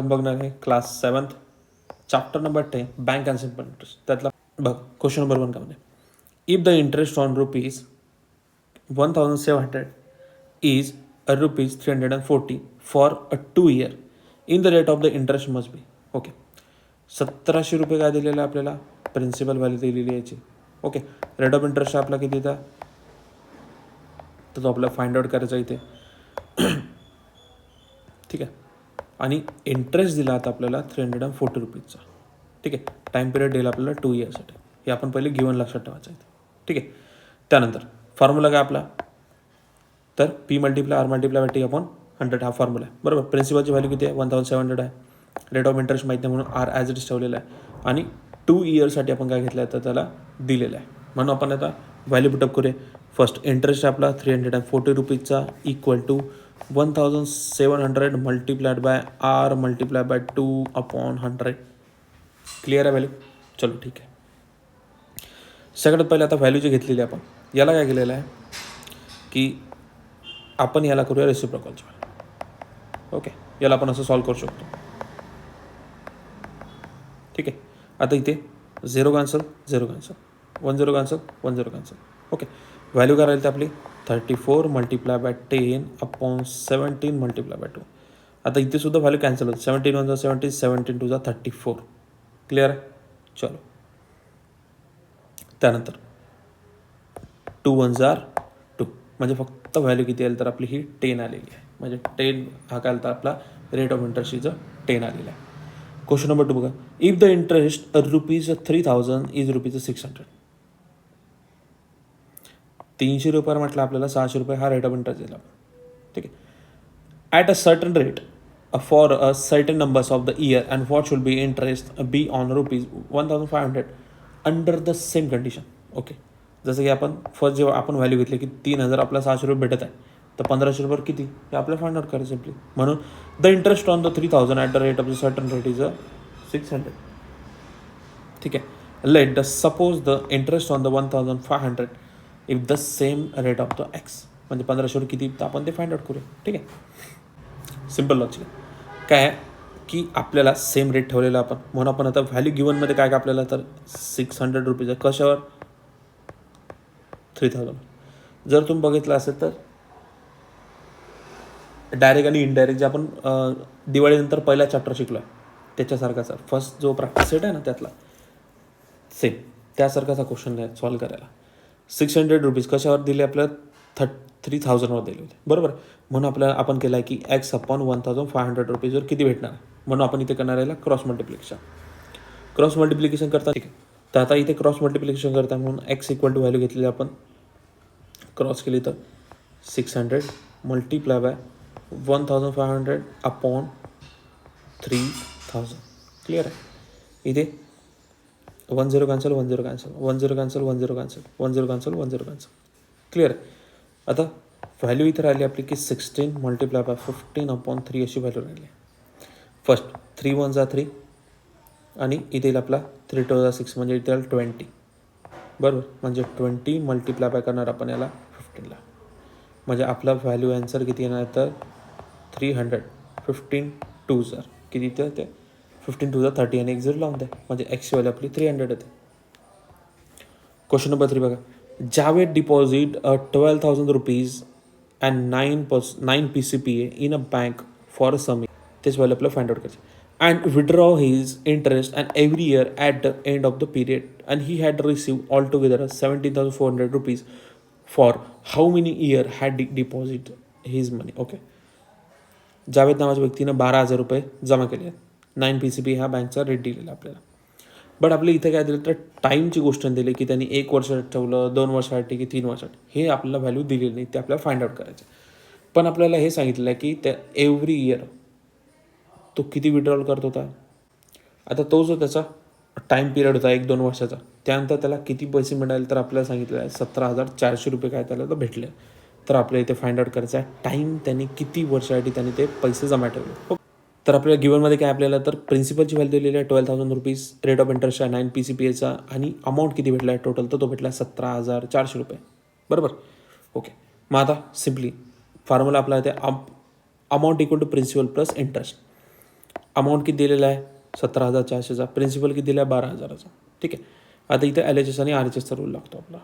आपण बघणार आहे class 7th chapter number 10 bank and simple interest. त्यातला बघ क्वेश्चन नंबर 1 का म्हणजे if the interest on rupees 1700 is rupees 340 for a 2 year in the rate of the interest must be. Okay 1700 रुपये काय दिलेलं आहे आपल्याला, प्रिन्सिपल व्हॅल्यू दिलेली आहे याची. ओके रेट ऑफ इंटरेस्ट आपला किती येतं तर तो आपल्याला फाइंड आउट करायचा इथे. ठीक आहे, आणि इंटरेस्ट दिला आता आपल्याला 340 रुपीजचा. ठीक आहे, टाईम पिरियड दिला आपल्याला 2 इयर्ससाठी. हे आपण पहिले गिवन लक्षात ठेवायचं आहे. ठीक आहे, त्यानंतर फॉर्म्युला काय आपला, तर P multiply R multiply bye T upon 100 हा फॉर्म्युला आहे. बरोबर, प्रिन्सिपलची व्हॅल्यू किती आहे 1700 आहे. रेट ऑफ इंटरेस्ट माहिती नाही म्हणून R ॲज इट इज ठेवलेला आहे. आणि 2 इयर्ससाठी आपण काय घेतलं आहे तर त्याला दिलेलं आहे. म्हणून आपण आता व्हॅल्यू पुटअप करूया. फर्स्ट इंटरेस्ट आपला 340 रुपीजचा equal to 1700 multiplied by R multiply by 2 upon 100. Clear आहे व्हॅल्यू. चलो ठीक आहे. सगळ्यात पहिले आता व्हॅल्यू जी घेतलेली आपण याला काय केलेलं आहे की आपण याला करूया रेसिप्रोकलच्या. ओके, याला आपण असं सॉल्व करू शकतो. ठीक आहे, आता इथे 0 cancel 0 cancel 1 0 cancel 1 0 cancel. Okay, value काय राहील ते आपली 34 multiply by 10 upon 17 multiply by 2. आता इथे सुद्धा व्हॅल्यू कॅन्सल होते. 17 1 17 17 2 34. क्लिअर आहे. चलो त्यानंतर 2 1 2 म्हणजे फक्त व्हॅल्यू किती आली तर आपली ही 10 आलेली आहे. म्हणजे 10 हा काय तर आपला रेट ऑफ इंटरेस्टचं 10 आलेला आहे. क्वेश्चन नंबर 2 बघा, if the interest rupees 3000 is rupees 600. 300 रुपयावर म्हटलं आपल्याला 600 रुपये हा रेट ऑफ इंटरेस्ट दिला. ठीक आहे, at a certain rate for a certain numbers of the year and what should be interest be on rupees 1500 under the same condition. Okay, जसं की आपण फर्स्ट जेव्हा आपण व्हॅल्यू घेतली की 3000 आपला 600 रुपये भेटत आहे, तर 1500 रुपये किती हे आपल्याला फाइंड आउट करायचं सिम्पली. म्हणून the interest on the 3000 at the rate of the certain rate is 600. ठीक आहे, let the suppose the interest on the 1500 if the same rate of the x. म्हणजे 1500 किती तर आपण ते फाइंड आउट करूया. ठीक आहे, सिम्पल लॉजिक आहे. काय आहे की आपल्याला सेम रेट ठेवलेला आपण, म्हणून आपण आता व्हॅल्यू गिवनमध्ये काय का आपल्याला तर 600 रुपीज आहे. कशावर 3000. जर तुम्ही बघितलं असेल तर डायरेक्ट आणि इनडायरेक्ट जे आपण दिवाळीनंतर पहिला चॅप्टर शिकलो आहे त्याच्यासारखाचा फर्स्ट जो प्रॅक्टिस सेट आहे ना त्यातला सेम त्यासारखाचा क्वेश्चन आहे सॉल्व करायला. 600 रुपीज कशावर दिले आपल्याला 3000वर दिले होते. बरोबर, म्हणून आपल्याला आपण केलं आहे की एक्स अपॉन 1500 रुपीजवर किती भेटणार आहे. म्हणून आपण इथे करणार आहे क्रॉस मल्टिप्लिकेशन करता. ठीक आहे, तर आता इथे क्रॉस मल्टिप्लिकेशन करता म्हणून एक्स इक्वल टू व्हॅल्यू घेतलेली आपण क्रॉस केली तर 600 मल्टिप्लाय बाय 1500 अपॉन 3000. क्लिअर आहे. इथे 1 0 cancel 1 0 cancel 1 0 cancel 1 0 cancel 1 0 cancel 1 0 cancel. Clear आहे. आता व्हॅल्यू इथे राहिली आपली की 16 मल्टिप्लाय बाय 15 अपॉन 3 अशी व्हॅल्यू राहिली. फर्स्ट 3 1 3 आणि इथे येईल आपला 3 2 6 म्हणजे इथे 20. बरोबर, म्हणजे 20 मल्टिप्लाय बाय करणार आपण याला 15ला. म्हणजे आपला व्हॅल्यू ॲन्सर किती येणार तर 300. 15 2 किती तर ते 15 2 30 आणि 1 0 लावून द्या. म्हणजे एक्स व्हॅल्यू आपली 300 येते. क्वेश्चन नंबर 3 बघा, Javed deposit 12,000 rupees and 9 PCPA in a bank for a sum. तेच व्हॅल्यू आपल्याला फाइंड आउट करायचं. And withdraw his interest and every year at the end of the period, and he had received altogether 17,400 rupees for how many year had deposit his money. Okay, Javed नावाच्या व्यक्तीनं 12,000 रुपये जमा केले आहेत. 9 PCP हा बँकचा rate दिलेला आपल्याला. बट आपल्या इथे काय दिलं तर टाईमची गोष्ट दिली की त्यांनी 1 वर्ष ठेवलं 2 वर्षासाठी की 3 वर्षासाठी, हे आपल्याला व्हॅल्यू दिलेली नाही, ते आपल्याला फाइंड आउट करायचं. पण आपल्याला हे सांगितलं आहे की त्या एव्हरी इयर तो किती विड्रॉल करत होता. आता तो जो त्याचा टाईम पिरियड होता 1-2 वर्षाचा, त्यानंतर त्याला किती पैसे मिळाले तर आपल्याला सांगितलं आहे 17,400 रुपये काय त्याला तर भेटले. तर आपल्याला इथे फाइंड आउट करायचं आहे टाईम त्यांनी किती वर्षासाठी त्यांनी ते पैसे जमा ठेवले. तर आपल्या गिवनमध्ये काय आपल्याला तर प्रिन्सिपलची व्हॅल्यू दिलेली आहे 12,000 रुपीज, रेट ऑफ इंटरेस्ट आहे 9 PCPAचा आणि अमाऊंट किती भेटला आहे टोटल तर तो भेटला 17,400 रुपये. बरोबर. ओके, मग आता सिम्पली फॉर्म्युला आपला ते amount equal to principal plus interest. Amount किती दिलेला आहे 17,400चा, प्रिन्सिपल किती दिला आहे 12,000चा. ठीक आहे. आता इथे LHS आणि RHSचा रूल लागतो आपला.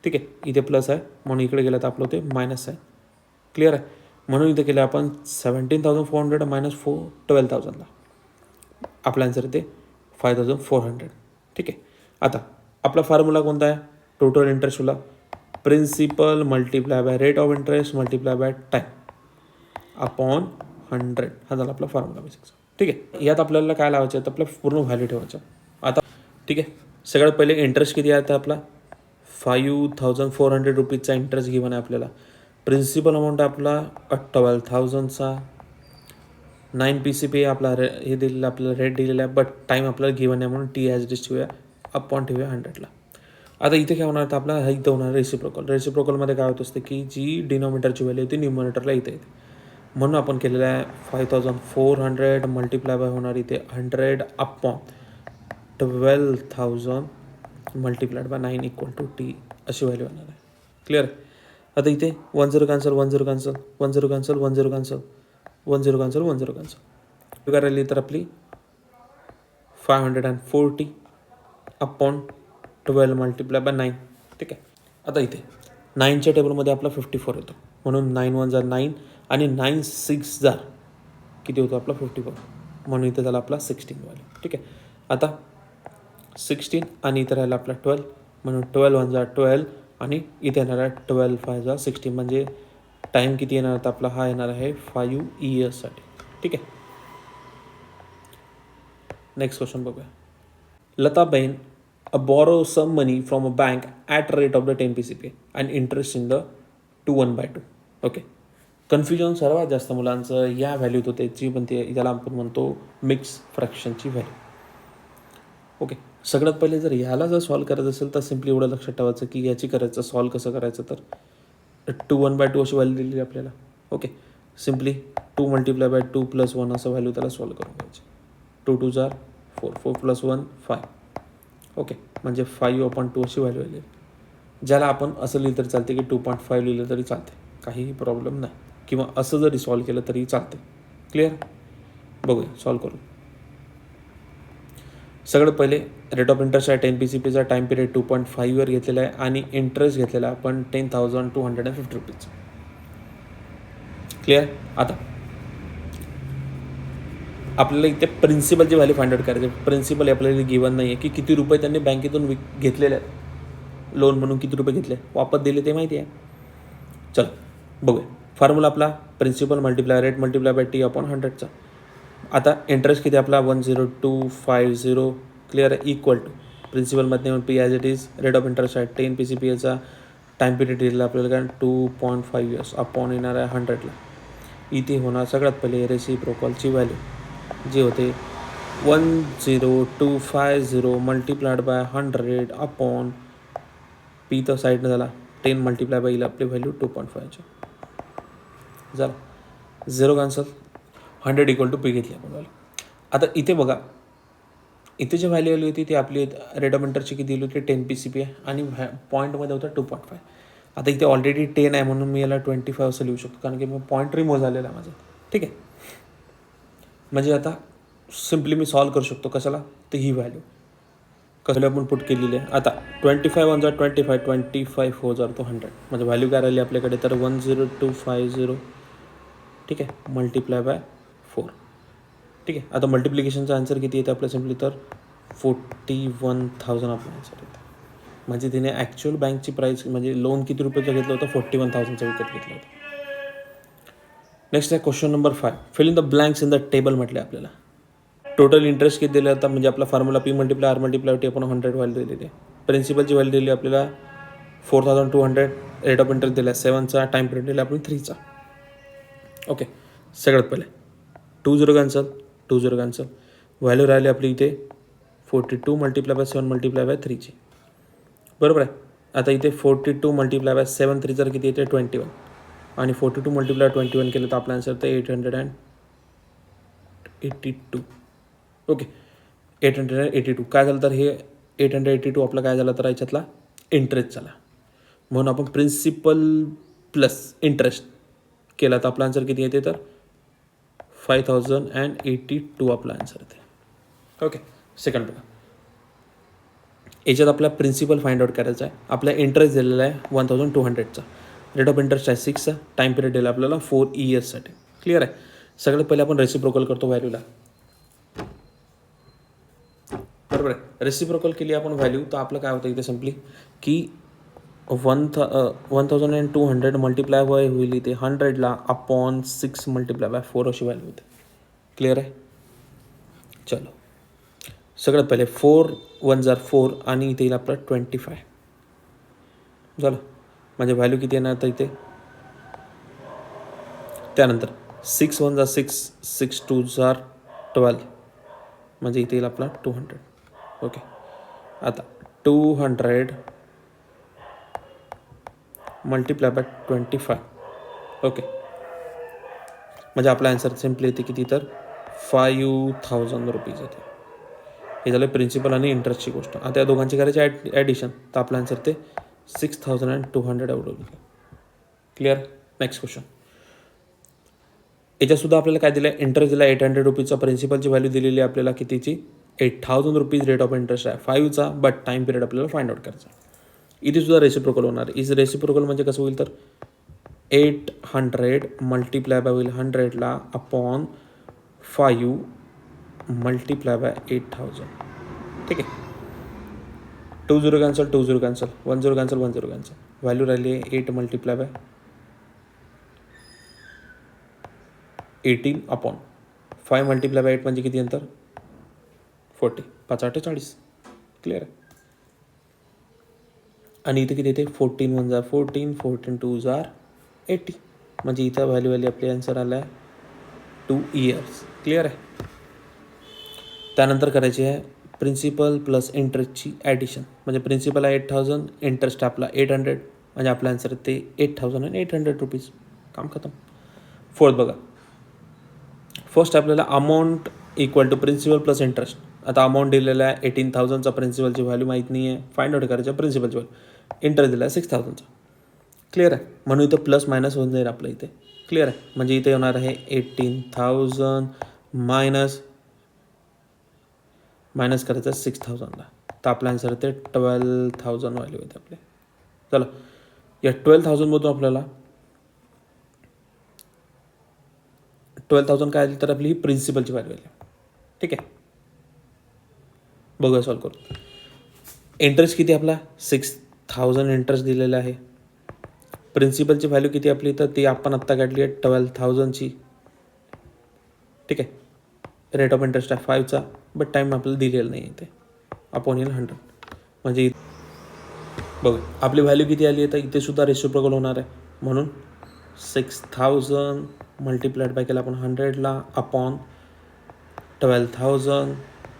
ठीक आहे. इथे प्लस आहे म्हणून इकडे गेलं तर आपलं ते मायनस आहे. क्लिअर आहे. म्हणून इथे केलं आपण 17,400 मायनस 12,000ला आपला आन्सर ते 5,400. ठीक आहे. आता आपला फॉर्म्युला कोणता आहे टोटल इंटरेस्टला principal multiply by rate of interest multiply by time upon 100. हा झाला आपला फॉर्म्युला बेसिकचा. ठीक आहे. यात आपल्याला काय लावायचं आहे तर आपलं पूर्ण व्हॅल्यू ठेवायचं. आता ठीक आहे. सगळ्यात पहिले इंटरेस्ट किती आहे तर आपला 5,400 रुपीजचा इंटरेस्ट गिवन आहे आपल्याला. प्रिन्सिपल अमाऊंट आहे आपला 12,000चा. 9 PCP आपला हे दिलेलं आपल्याला रेट दिलेला आहे बट टाईम आपल्याला गिवन आहे म्हणून टी ॲज डिस ठेवूया अपॉन ठेवूया 100ला. आता इथे काय होणार तर आपला हा इथं होणार रेसिप्रोकलमध्ये काय होत असते की जी डिनॉमिनेटरची व्हॅल्यू होती न्यूमरेटरला इथे येते म्हणून आपण केलेलं आहे 5,400 मल्टिप्लाय बाय होणार इथे 100 upon 12,000 multiplied by 9 equal to T अशी व्हॅल्यू येणार आहे. क्लिअर. आता इथे 10 cancel 10 cancel 10 cancel 10 cancel 10 cancel 10 cancel करायला तर आपली 540 अपॉन 12 मल्टिप्लाय बाय 9. ठीक आहे. आता इथे 9च्या टेबलमध्ये आपला 54 येतो म्हणून 9 1 जार 9 आणि 9 6 जार किती होतो आपला 54 म्हणून इथे झाला आपला 16 व्हॅल्यू. ठीक आहे. आता 16 आणि इथे राहिला आपला 12 म्हणून 12 1 जार 12 आणि इथे येणार आहे 12 5 जार 16 म्हणजे टाईम किती येणार तर आपला हा येणार आहे 5 इयर्ससाठी. ठीक आहे. नेक्स्ट क्वेश्चन बघूया. लताबेन borrow some money from a bank at rate of the 10 PCP and interest in the 1/2. Okay. Confusion सर्वात जास्त मुलांचं या व्हॅल्यूत होते जी पण ते त्याला आपण म्हणतो मिक्स फ्रॅक्शनची व्हॅल्यू. ओके. सगळ्यात पहिले जर ह्याला जर सॉल्व करायचं असेल तर सिम्पली एवढं लक्षात ठेवायचं की याची करायचं सॉल्व कसं करायचं तर 2/2 अशी व्हॅल्यू दिलेली आपल्याला. Okay. Simply 2 multiply by 2 plus 1 असं व्हॅल्यू त्याला सॉल्व करून घ्यायची. 2 2 जार 4 4 प्लस 1 5. ओके. म्हणजे 5/2 अशी व्हॅल्यू आली. ज्याला आपण असं लिहिलं तरी चालते की 2.5 लिहिलं तरी चालते काहीही प्रॉब्लेम नाही किंवा असं जरी सॉल्व केलं तरी चालते. क्लिअर. बघूया सॉल्व करू. सगळ्यात पहिले रेट ऑफ इंटरेस्ट आहे 10 PCPचा टाईम पिरियड 2.5वर घेतलेला आहे आणि इंटरेस्ट घेतलेला आहे आपण 10,250 रुपीजचा. क्लिअर. आता आपल्याला इथे प्रिन्सिपलची व्हॅल्यू फाइंड आउट करायची. प्रिन्सिपल आपल्याला गिवन नाही आहे की किती रुपये त्यांनी बँकेतून घेतलेले आहेत लोन म्हणून किती रुपये घेतले वापस दिले ते माहिती आहे. चल बघूया. फॉर्म्युला आपला principal multiply rate multiply by T upon 100चा. आता इंटरेस्ट किती आपला 10250. क्लिअर आहे. इक्वल टू प्रिन्सिपलमध्ये P as it is rate of interest आहे 10 PCPचा टाईम पिरियड दिलेला आपल्याला कारण 2.5 इयर्स अपॉन येणार आहे 100ला. इथे होणार सगळ्यात पहिले रेसिप्रोकलची व्हॅल्यू जे होते 10250 मल्टिप्लाइड बाय 100 अपॉन पी तर साईडनं झाला 10 मल्टिप्लाय बाय आपली व्हॅल्यू 2.5ची झाला 0 कॅन्सल 100 इक्वल टू पी घेतली आपण व्हॅल्यू. आता इथे बघा इथे जी व्हॅल्यू आली होती ती आपली रेट ऑफ इंटरेस्टची किती दिली होती 10 PCP आहे आणि पॉईंटमध्ये होता 2.5. आता इथे ऑलरेडी 10 आहे म्हणून मी याला 25 असं लिहू शकतो कारण की मग पॉईंट रिमूव्ह झालेला आहे माझा. ठीक आहे. म्हणजे आता सिम्पली मी सॉल्व करू शकतो कशाला तर ही व्हॅल्यू कसं आपण पुट केलेली आहे. आता 25 1 जार 25 25 4 जार तो 100 म्हणजे व्हॅल्यू काय राहिली आपल्याकडे तर 10250. ठीक आहे. Multiply by 4. ठीक आहे. आता मल्टिप्लिकेशनचा आन्सर किती येते आपल्या सिम्पली तर 41,000 आपला आन्सर येते. म्हणजे तिने ॲक्च्युअल बँकची प्राईस म्हणजे लोन किती रुपयाचं घेतलं होतं 41,000चं विकत घेतलं होतं. नेक्स्ट आहे question number 5. Fill in the blanks in the table म्हटले आपल्याला. टोटल इंटरेस्ट किती दिलं होता म्हणजे आपला formula P multiply R multiply T आपण 100 व्हॅल्यू दिलेली आहे. प्रिन्सिपलची व्हॅल्यू दिली आपल्याला 4,200. रेट ऑफ इंटरेस्ट दिला 7चा. टाईम पिरियड दिला आपण 3चा. ओके. सगळ्यात पहिले 20 कॅन्सल 20 कॅन्सल व्हॅल्यू राहिली आपली इथे 42 मल्टिप्लाय बाय 7 मल्टिप्लाय बाय 3ची. बरोबर आहे. आता इथे 42 मल्टिप्लाय बाय 7 3 जर किती येते 21 आणि 42 मल्टिप्लाय 21 केलं तर आपला आन्सर तर 882. ओके. 882 काय झालं तर हे 882 आपला काय झालं तर याच्यातला इंटरेस्ट झाला म्हणून आपण प्रिन्सिपल प्लस इंटरेस्ट केला तर आपला आन्सर किती येते तर 5082 आपला आन्सर येते. ओके, सेकंड बघा. याच्यात आपला प्रिन्सिपल फाइंड आउट करायचा आहे. आपला इंटरेस्ट दिलेला आहे 1200चा, रेट ऑफ इंटरेस्ट आहे 6चा, टाईम पिरियड दिला आपल्याला 4 इयर्ससाठी. क्लिअर आहे. सगळ्यात पहिले आपण रेसिप्रोकल करतो व्हॅल्यूला. बरोबर आहे. रेसिप्रोकल केली आपण व्हॅल्यू, तर आपलं काय होतं इथे सिम्पली की 1200 मल्टिप्लाय होईल इथे 100ला अपॉन 6 मल्टिप्लाय बाय 4 अशी व्हॅल्यू होते. क्लिअर आहे. चलो, सगळ्यात पहिले 4 1 जार 4 आणि इथे येईल आपलं 25 झालं. म्हणजे व्हॅल्यू किती येणार तर इथे. त्यानंतर 6 1 जार 6, 6 2 जार 12, म्हणजे इथे येईल आपला 200. ओके, आता 200 मल्टिप्लाय बाय 25. ओके, म्हणजे आपला आन्सर सिम्पली येते किती तर 5000 रुपीज येते. हे झालं प्रिन्सिपल आणि इंटरेस्टची गोष्ट. आता या दोघांची करायची ॲडिशन, तर आपला आन्सर ते 6200 एवढं. क्लिअर. Next question. याच्यातसुद्धा आपल्याला काय दिलं आहे, इंटरेस्ट दिला 800 रुपीजचा, प्रिन्सिपलची व्हॅल्यू दिलेली आहे आपल्याला कितीची 8000 रुपीज, रेट ऑफ इंटरेस्ट आहे 5चा, बट टाईम पिरियड आपल्याला फाइंड आउट करायचा. इथे सुद्धा रेसिप्रोकल होणार. इज रेसिप्रोकल म्हणजे कसं होईल तर 800 मल्टिप्लाय बाय होईल 100ला अपॉन 5 मल्टिप्लाय बाय 8000. ठीक आहे. 20 cancel, 20 cancel, 10 cancel, 10 cancel. Value राहिली आहे 8 multiply by 18 upon 5 multiply by 8 म्हणजे किती नंतर 40, 5 8 40. क्लिअर आहे. आणि इथे किती येते 14 1 जार 14, 14 2 जार 80, म्हणजे इथं व्हॅल्यू आपली आन्सर आला आहे 2 इयर्स. क्लिअर आहे. त्यानंतर करायची आहे प्रिन्सिपल प्लस इंटरेस्टची ॲडिशन. म्हणजे प्रिन्सिपल आहे 8000, इंटरेस्ट आपला 800, म्हणजे आपला आन्सर ते 8800 रुपीज. काम खतम. फोर्थ बघा. फर्स्ट आपल्याला amount equal to principal plus interest. आता अमाऊंट दिलेला आहे 18000चा, प्रिन्सिपलची व्हॅल्यू माहीत नाही आहे, फाइंड आउट करायचं प्रिन्सिपलची व्हॅल्यू. इंटरेस्ट दिला आहे 6000चा. क्लिअर आहे. म्हणून इथं प्लस मायनस होऊन जाईल आपलं इथे. क्लिअर आहे. म्हणजे इथे येणार आहे 18000 मायनस करायचं 6000ला, तर आपला आन्सर ते 12000 व्हॅल्यू येते आपले. चला, या 12000मधून आपल्याला 12000 काय आली तर आपली ही प्रिन्सिपलची व्हॅल्यू आली. ठीक आहे. बघूया सॉल्व करू. इंटरेस्ट किती आपला 6000 इंटरेस्ट दिलेला आहे. प्रिन्सिपलची व्हॅल्यू किती आपली तर ती आपण आत्ता काढली आहे 12000ची. ठीक आहे. रेट ऑफ इंटरेस्ट आहे 5चा, बट टाईम आपल्याला दिलेला नाही इथे, अपॉन येईल 100. म्हणजे बघा आपली व्हॅल्यू किती आली आहे तर इथे सुद्धा रेसिप्रोकल होणार आहे. म्हणून 6000 मल्टिप्लाइड बाय केला आपण 100ला अपॉन 12000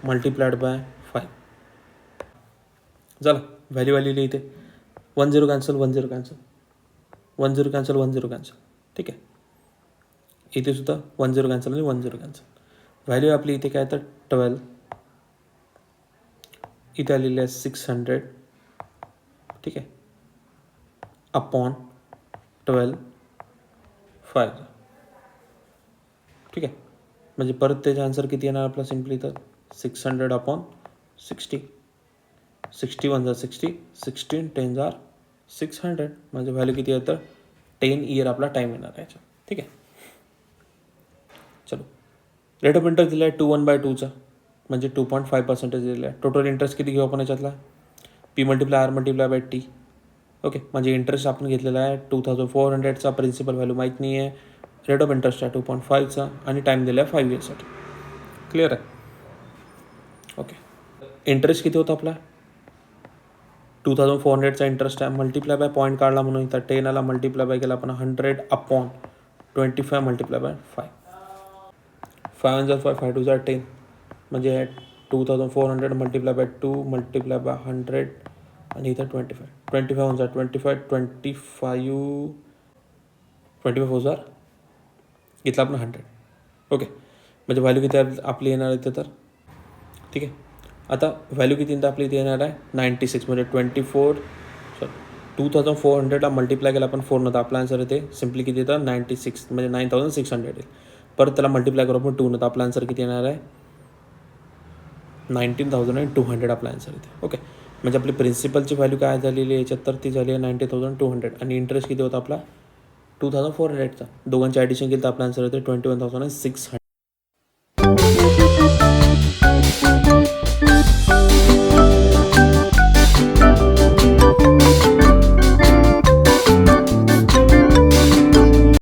मल्टिप्लाइड बाय 5. झालं. व्हॅल्यू आलेली इथे 10 कॅन्सल, 10 कॅन्सल, 10 कॅन्सल, 10 कॅन्सल. ठीक आहे. इथे सुद्धा 10 कॅन्सल आणि 10 कॅन्सल. व्हॅल्यू आपली इथे काय तर 12, इथे आलेली आहे 600. ठीक आहे. अपॉन 12 5. ठीक आहे. म्हणजे परत त्याचा आन्सर किती येणार आपला सिम्पली तर 600 अपॉन 60. 61 जार 60, 16 10 जार 600, म्हणजे व्हॅल्यू किती आहे तर 10 इयर आपला टाईम येणार आहे याचा. ठीक आहे. चलो, रेट ऑफ इंटरेस्ट दिला आहे 21/2चा, म्हणजे 2.5% दिलेला आहे. टोटल इंटरेस्ट किती घेऊ आपण याच्यातला P multiply R multiply bye T. Okay, म्हणजे इंटरेस्ट आपण घेतलेला आहे 2400चा, प्रिन्सिपल व्हॅल्यू माहीत नाही आहे, रेट ऑफ इंटरेस्ट आहे 2.5चा आणि टाईम दिला आहे 5 इयर्ससाठी. क्लिअर आहे. ओके, इंटरेस्ट किती होता आपला 2400चा इंटरेस्ट आहे, मल्टिप्लाय बाय पॉईंट काढला म्हणून इथं 10 आला, मल्टिप्लाय बाय केला आपण 100 अपॉन 25 मल्टिप्लाय बाय 5. 5 जार 5, 5 2 जार 10, म्हणजे 2400 मल्टिप्लाय बाय 2 मल्टिप्लाय बाय 100 आणि इथं 25. 25 1 जार 25, 25 4 जार इथला आपण 100. ओके, म्हणजे व्हॅल्यू किती आपली येणार आहे तर. ठीक आहे. आता व्हॅल्यू किती आपली इथे येणार आहे 96, म्हणजे 2400ला मल्टिप्लाय केला आपण 4 नंतर आपला आन्सर येते सिम्पली किती येतं 96, म्हणजे 9600 येईल. परत त्याला मल्टिप्लाय करू आपण 2 तर आपला आन्सर किती येणार आहे 19,200 आपला आन्सर येते. ओके, म्हणजे आपली प्रिन्सिपलची व्हॅल्यू काय झालेली आहे याच्यात तर ती झाली आहे 90,200 आणि इंटरेस्ट किती होता आपला 2,400चा. दोघांची ॲडिशन केली तर आपला आन्सर येते 21,600